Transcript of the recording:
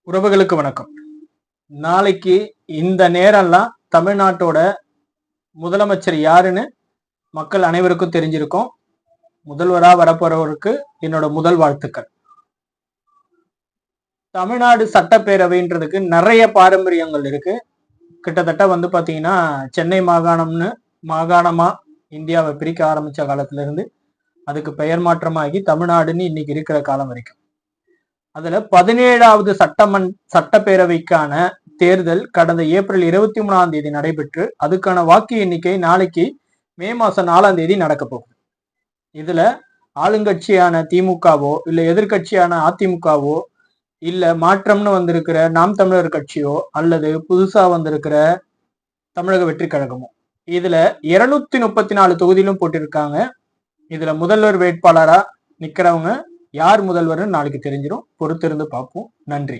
உறவுகளுக்கு வணக்கம். நாளைக்கு இந்த நேரம்லாம் தமிழ்நாட்டோட முதலமைச்சர் யாருன்னு மக்கள் அனைவருக்கும் தெரிஞ்சிருக்கும். முதல்வரா வரப்போறவருக்கு என்னோட முதல் வாழ்த்துக்கள். தமிழ்நாடு சட்டப்பேரவைன்றதுக்கு நிறைய பாரம்பரியங்கள் இருக்கு. கிட்டத்தட்ட பாத்தீங்கன்னா சென்னை மாகாணமா இந்தியாவை பிரிக்க ஆரம்பிச்ச காலத்துல இருந்து அதுக்கு பெயர் மாற்றமாகி தமிழ்நாடுன்னு இன்னைக்கு இருக்கிற காலம் வரைக்கும். அதுல 17வது சட்டப்பேரவைக்கான தேர்தல் கடந்த ஏப்ரல் 23 நடைபெற்று அதுக்கான வாக்கு எண்ணிக்கை நாளைக்கு மே மாசம் 4 நடக்க போகுது. இதுல ஆளுங்கட்சியான திமுகவோ இல்ல எதிர்கட்சியான அதிமுகவோ இல்ல மாற்றம்னு வந்திருக்கிற நாம் தமிழர் கட்சியோ அல்லது புதுசா வந்திருக்கிற தமிழக வெற்றி கழகமோ இதுல 234 தொகுதியிலும் போட்டிருக்காங்க. இதுல முதல்வர் வேட்பாளரா நிக்கிறவங்க யார் முதல்வர்னு நாளைக்கு தெரிஞ்சிடும். பொறுத்திருந்து பார்ப்போம். நன்றி.